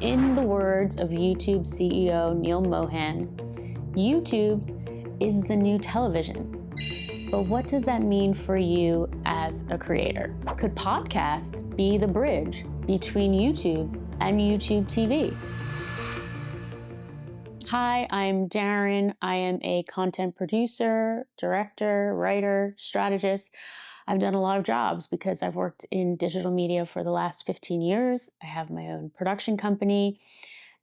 In the words of YouTube CEO Neil Mohan, YouTube is the new television. But what does that mean for you as a creator? Could podcast be the bridge between YouTube and YouTube TV? Hi, I'm Darren. I am a content producer, director, writer, strategist. I've done a lot of jobs because I've worked in digital media for the last 15 years. I have my own production company,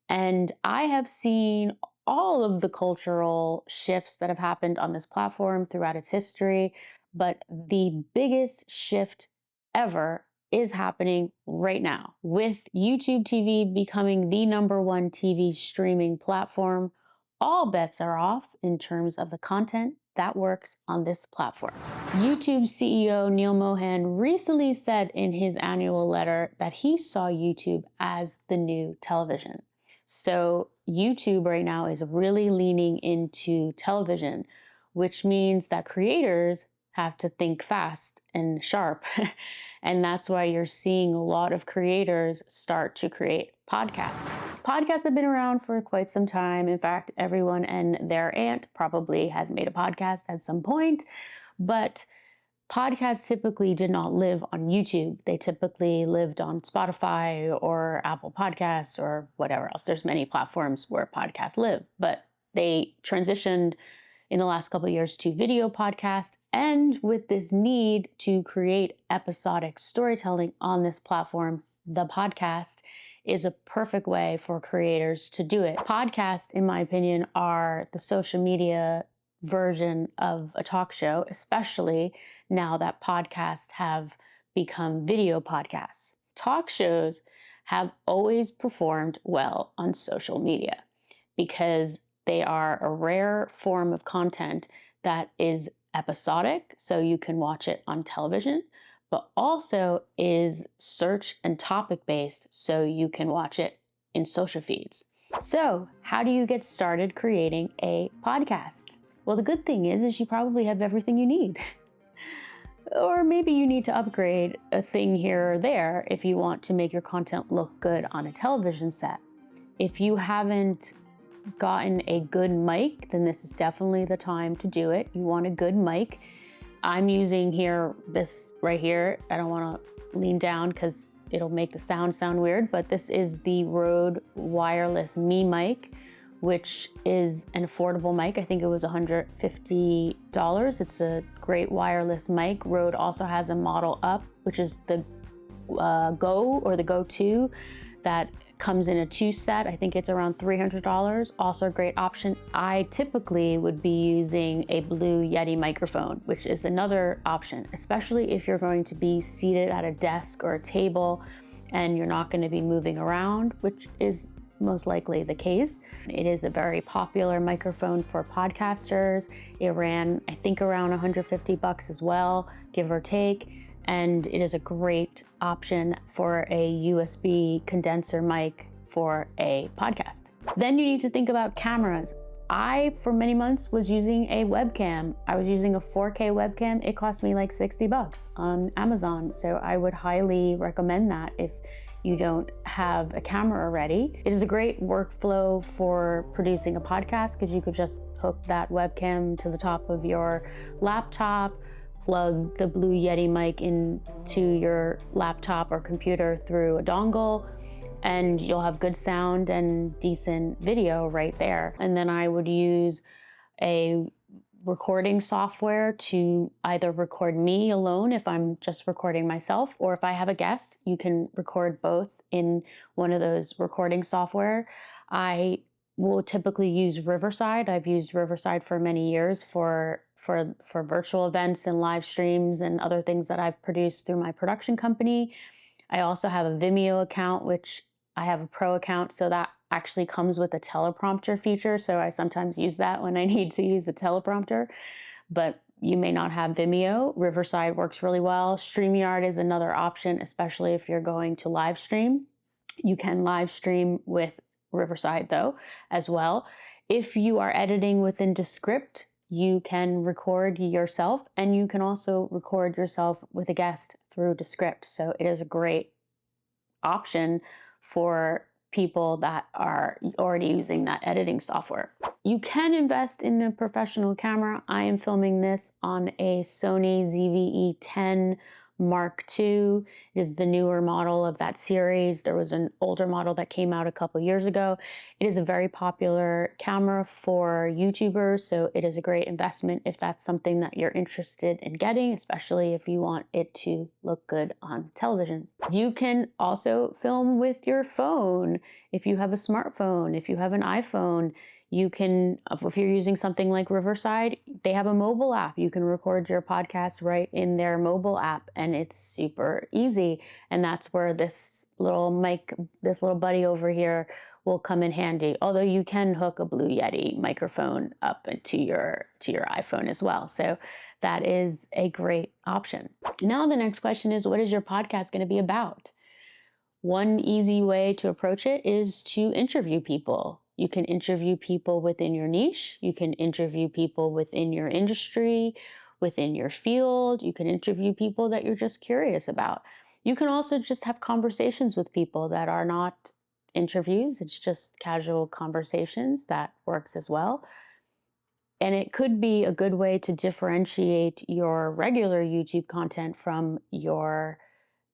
and I have seen all of the cultural shifts that have happened on this platform throughout its history. But the biggest shift ever is happening right now with YouTube TV becoming the number one TV streaming platform. All bets are off in terms of the content that works on this platform. YouTube CEO Neil Mohan recently said in his annual letter that he saw YouTube as the new television. So, YouTube right now is really leaning into television, which means that creators have to think fast and sharp. And that's why you're seeing a lot of creators start to create podcasts. Podcasts have been around for quite some time. In fact, everyone and their aunt probably has made a podcast at some point. But podcasts typically did not live on YouTube. They typically lived on Spotify or Apple Podcasts or whatever else. There's many platforms where podcasts live, but they transitioned in the last couple of years to video podcasts. And with this need to create episodic storytelling on this platform, the podcast is a perfect way for creators to do it. Podcasts, in my opinion, are the social media version of a talk show, especially now that podcasts have become video podcasts. Talk shows have always performed well on social media because they are a rare form of content that is episodic, so you can watch it on television, but also is search and topic based, so you can watch it in social feeds. So, how do you get started creating a podcast? Well, the good thing is you probably have everything you need. Or maybe you need to upgrade a thing here or there if you want to make your content look good on a television set. If you haven't gotten a good mic, then this is definitely the time to do it. You want a good mic. I'm using here this right here. I don't want to lean down because it'll make the sound weird, but this is the Rode wireless Me mic, which is an affordable mic. I think it was $150. It's a great wireless mic. Rode also has a model up, which is the Go or the Go 2 that comes in a 2 set. I think it's around $300. Also a great option. I typically would be using a Blue Yeti microphone, which is another option, especially if you're going to be seated at a desk or a table and you're not going to be moving around, which is most likely the case. It is a very popular microphone for podcasters. It ran, I think, around $150 as well, give or take. And it is a great option for a USB condenser mic for a podcast. Then you need to think about cameras. I, for many months, was using a webcam. I was using a 4K webcam. It cost me like $60 on Amazon. So I would highly recommend that if you don't have a camera already. It is a great workflow for producing a podcast because you could just hook that webcam to the top of your laptop, plug the Blue Yeti mic into your laptop or computer through a dongle, and you'll have good sound and decent video right there. And then I would use a recording software to either record me alone if I'm just recording myself, or if I have a guest, you can record both in one of those recording software. I will typically use Riverside. I've used Riverside for many years for virtual events and live streams and other things that I've produced through my production company. I also have a Vimeo account, which I have a pro account, so that actually comes with a teleprompter feature. So I sometimes use that when I need to use a teleprompter, but you may not have Vimeo. Riverside works really well. StreamYard is another option, especially if you're going to live stream. You can live stream with Riverside though, as well. If you are editing within Descript, you can record yourself, and you can also record yourself with a guest through Descript. So it is a great option for people that are already using that editing software. You can invest in a professional camera. I am filming this on a Sony ZV-E10 Mark II. It is the newer model of that series. There was an older model that came out a couple years ago. It is a very popular camera for YouTubers, so it is a great investment if that's something that you're interested in getting, especially if you want it to look good on television. You can also film with your phone. If you have a smartphone, if you have an iPhone, you can, if you're using something like Riverside, they have a mobile app. You can record your podcast right in their mobile app, and it's super easy. And that's where this little mic, this little buddy over here will come in handy. Although you can hook a Blue Yeti microphone up to your iPhone as well. So that is a great option. Now the next question is, what is your podcast going to be about? One easy way to approach it is to interview people. You can interview people within your niche. You can interview people within your industry, within your field. You can interview people that you're just curious about. You can also just have conversations with people that are not interviews. It's just casual conversations. That works as well. And it could be a good way to differentiate your regular YouTube content from your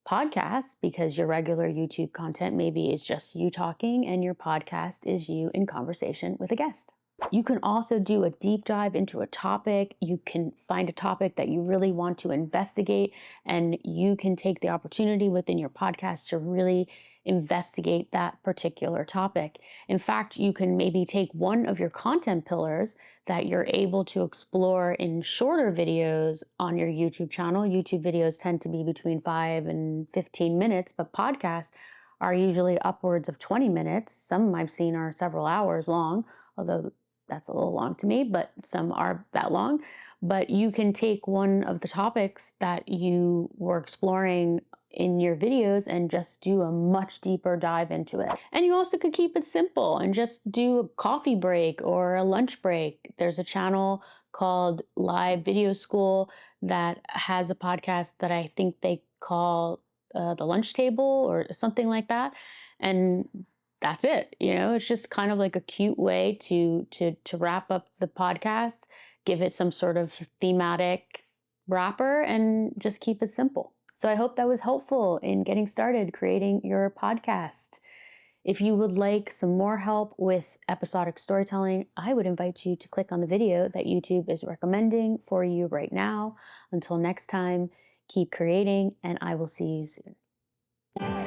podcast, because your regular YouTube content maybe is just you talking and your podcast is you in conversation with a guest. You can also do a deep dive into a topic. You can find a topic that you really want to investigate, and you can take the opportunity within your podcast to really investigate that particular topic. In fact, you can maybe take one of your content pillars that you're able to explore in shorter videos on your YouTube channel. YouTube videos tend to be between 5 and 15 minutes, but podcasts are usually upwards of 20 minutes. Some I've seen are several hours long, although that's a little long to me, but some are that long. But you can take one of the topics that you were exploring in your videos and just do a much deeper dive into it. And you also could keep it simple and just do a coffee break or a lunch break. There's a channel called Live Video School that has a podcast that I think they call The Lunch Table or something like that. And that's it. It's just kind of like a cute way to wrap up the podcast, give it some sort of thematic wrapper, and just keep it simple. So I hope that was helpful in getting started creating your podcast. If you would like some more help with episodic storytelling, I would invite you to click on the video that YouTube is recommending for you right now. Until next time, keep creating, and I will see you soon.